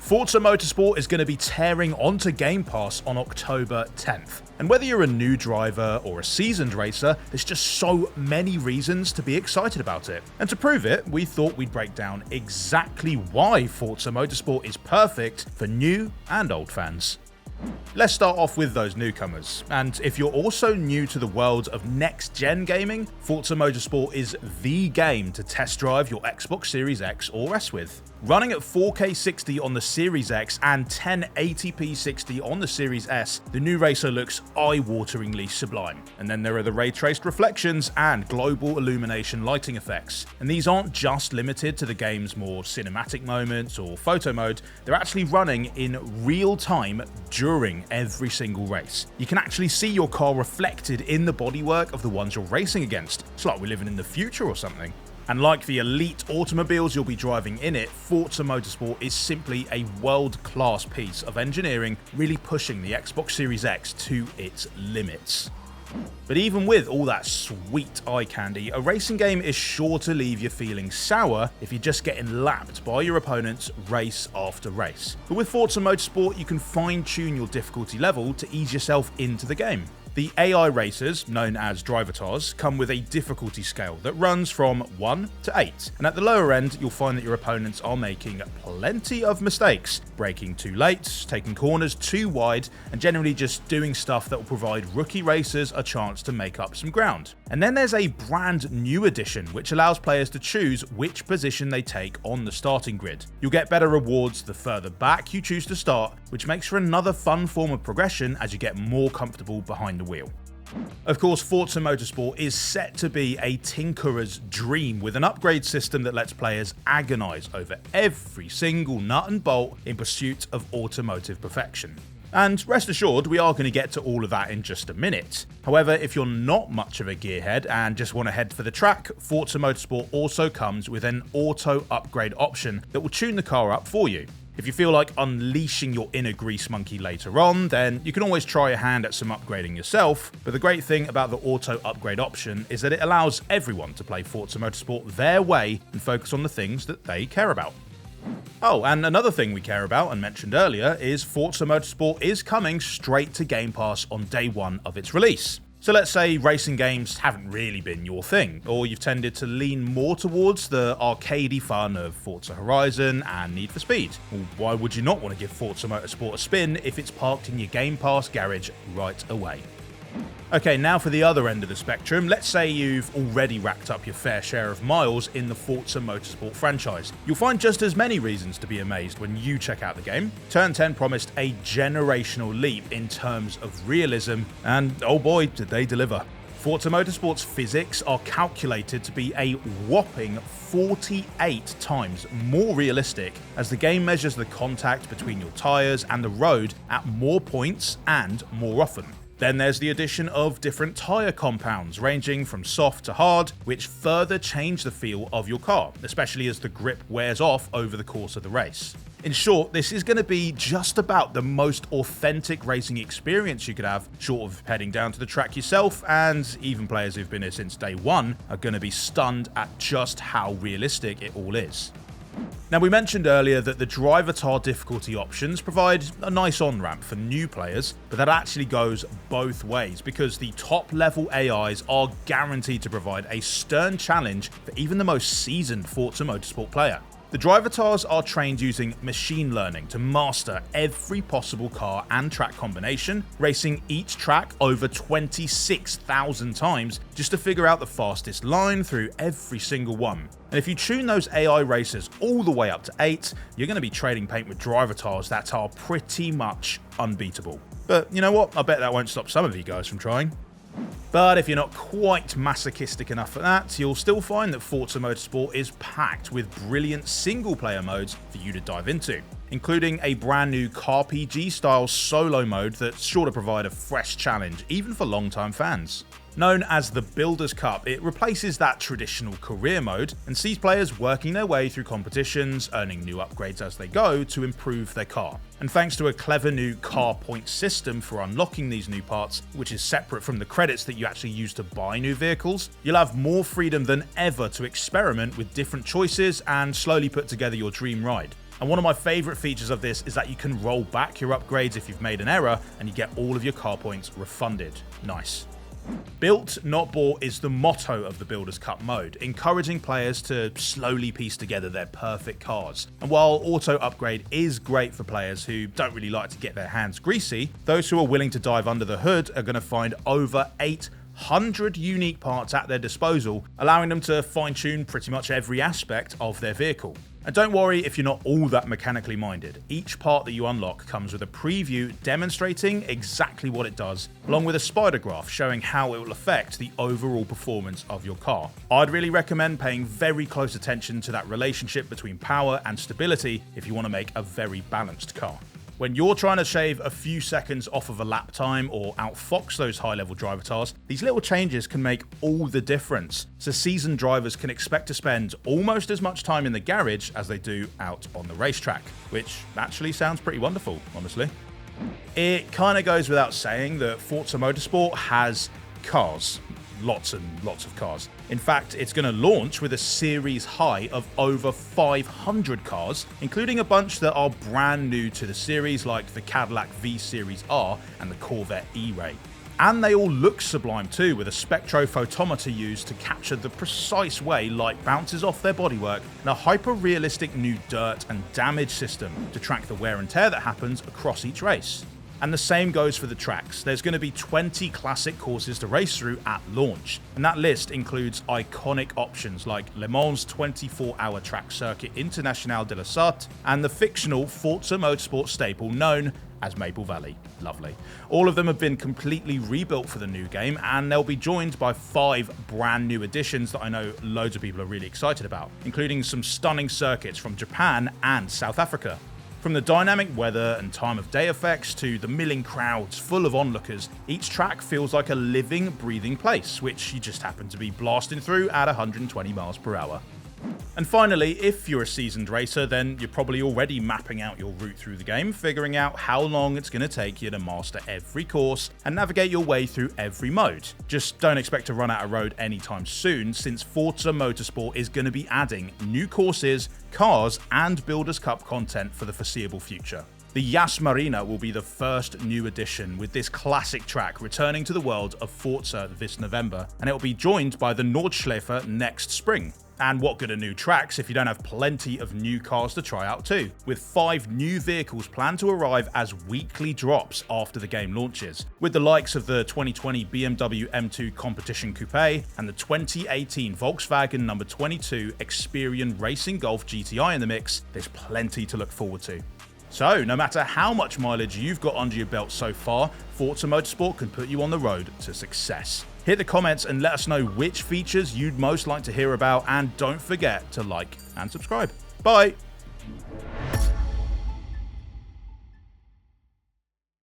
Forza Motorsport is going to be tearing onto Game Pass on October 10th. And whether you're a new driver or a seasoned racer, there's just so many reasons to be excited about it. And to prove it, we thought we'd break down exactly why Forza Motorsport is perfect for new and old fans. Let's start off with those newcomers, and if you're also new to the world of next-gen gaming, Forza Motorsport is the game to test drive your Xbox Series X or S with. Running at 4K 60 on the Series X and 1080p 60 on the Series S, the new racer looks eye-wateringly sublime. And then there are the ray-traced reflections and global illumination lighting effects. And these aren't just limited to the game's more cinematic moments or photo mode, they're actually running in real time during every single race. You can actually see your car reflected in the bodywork of the ones you're racing against. It's like we're living in the future or something. And like the elite automobiles you'll be driving in it, Forza Motorsport is simply a world-class piece of engineering, really pushing the Xbox Series X to its limits. But even with all that sweet eye candy, a racing game is sure to leave you feeling sour if you're just getting lapped by your opponents race after race. But with Forza Motorsport, you can fine-tune your difficulty level to ease yourself into the game. The AI racers, known as drivatars, come with a difficulty scale that runs from 1 to 8, and at the lower end you'll find that your opponents are making plenty of mistakes, braking too late, taking corners too wide, and generally just doing stuff that will provide rookie racers a chance to make up some ground. And then there's a brand new addition which allows players to choose which position they take on the starting grid. You'll get better rewards the further back you choose to start, which makes for another fun form of progression as you get more comfortable behind the wheel. Of course, Forza Motorsport is set to be a tinkerer's dream with an upgrade system that lets players agonize over every single nut and bolt in pursuit of automotive perfection. And rest assured, we are going to get to all of that in just a minute. However, if you're not much of a gearhead and just want to head for the track, Forza Motorsport also comes with an auto upgrade option that will tune the car up for you. If you feel like unleashing your inner grease monkey later on, then you can always try a hand at some upgrading yourself, but the great thing about the auto upgrade option is that it allows everyone to play Forza Motorsport their way and focus on the things that they care about. Oh, and another thing we care about and mentioned earlier is Forza Motorsport is coming straight to Game Pass on day one of its release. So let's say racing games haven't really been your thing, or you've tended to lean more towards the arcadey fun of Forza Horizon and Need for Speed. Well, why would you not want to give Forza Motorsport a spin if it's parked in your Game Pass garage right away? Okay, now for the other end of the spectrum, let's say you've already racked up your fair share of miles in the Forza Motorsport franchise. You'll find just as many reasons to be amazed when you check out the game. Turn 10 promised a generational leap in terms of realism, and oh boy, did they deliver. Forza Motorsport's physics are calculated to be a whopping 48 times more realistic as the game measures the contact between your tyres and the road at more points and more often. Then there's the addition of different tyre compounds ranging from soft to hard, which further change the feel of your car, especially as the grip wears off over the course of the race. In short, this is going to be just about the most authentic racing experience you could have, short of heading down to the track yourself, and even players who've been here since day one are going to be stunned at just how realistic it all is. Now, we mentioned earlier that the drivatar difficulty options provide a nice on-ramp for new players, but that actually goes both ways because the top-level AIs are guaranteed to provide a stern challenge for even the most seasoned Forza Motorsport player. The drivatars are trained using machine learning to master every possible car and track combination, racing each track over 26,000 times just to figure out the fastest line through every single one. And if you tune those AI racers all the way up to 8, you're going to be trading paint with drivatars that are pretty much unbeatable. But you know what? I bet that won't stop some of you guys from trying. But if you're not quite masochistic enough for that, you'll still find that Forza Motorsport is packed with brilliant single-player modes for you to dive into, including a brand new CarPG-style solo mode that's sure to provide a fresh challenge, even for long-time fans. Known as the Builders Cup, it replaces that traditional career mode and sees players working their way through competitions, earning new upgrades as they go to improve their car. And thanks to a clever new car point system for unlocking these new parts, which is separate from the credits that you actually use to buy new vehicles, you'll have more freedom than ever to experiment with different choices and slowly put together your dream ride. And one of my favourite features of this is that you can roll back your upgrades if you've made an error, and you get all of your car points refunded. Nice. Built, not bought is the motto of the Builders Cup mode, encouraging players to slowly piece together their perfect cars. And while auto upgrade is great for players who don't really like to get their hands greasy, those who are willing to dive under the hood are going to find over 800 unique parts at their disposal, allowing them to fine-tune pretty much every aspect of their vehicle. And don't worry if you're not all that mechanically minded. Each part that you unlock comes with a preview demonstrating exactly what it does, along with a spider graph showing how it will affect the overall performance of your car. I'd really recommend paying very close attention to that relationship between power and stability if you want to make a very balanced car. When you're trying to shave a few seconds off of a lap time or outfox those high-level driver tasks, these little changes can make all the difference. So seasoned drivers can expect to spend almost as much time in the garage as they do out on the racetrack, which actually sounds pretty wonderful, honestly. It kind of goes without saying that Forza Motorsport has cars. Lots and lots of cars. In fact, it's going to launch with a series high of over 500 cars, including a bunch that are brand new to the series like the Cadillac V Series R and the Corvette E-Ray. And they all look sublime too, with a spectrophotometer used to capture the precise way light bounces off their bodywork, and a hyper-realistic new dirt and damage system to track the wear and tear that happens across each race. And the same goes for the tracks. There's going to be 20 classic courses to race through at launch, and that list includes iconic options like Le Mans 24-hour track circuit International de la Sarthe and the fictional Forza Motorsport staple known as Maple Valley. Lovely. All of them have been completely rebuilt for the new game, and they'll be joined by 5 brand new additions that I know loads of people are really excited about, including some stunning circuits from Japan and South Africa. From the dynamic weather and time of day effects to the milling crowds full of onlookers, each track feels like a living, breathing place, which you just happen to be blasting through at 120 miles per hour. And finally, if you're a seasoned racer, then you're probably already mapping out your route through the game, figuring out how long it's going to take you to master every course and navigate your way through every mode. Just don't expect to run out of road anytime soon, since Forza Motorsport is going to be adding new courses, cars, and Builders Cup content for the foreseeable future. The Yas Marina will be the first new addition, with this classic track returning to the world of Forza this November, and it will be joined by the Nordschleife next spring. And what good are new tracks if you don't have plenty of new cars to try out too, with 5 new vehicles planned to arrive as weekly drops after the game launches, with the likes of the 2020 BMW M2 Competition Coupe and the 2018 Volkswagen No. 22 Experian Racing Golf GTI in the mix. There's plenty to look forward to. So, no matter how much mileage you've got under your belt so far, Forza Motorsport can put you on the road to success. Hit the comments and let us know which features you'd most like to hear about, and don't forget to like and subscribe. Bye!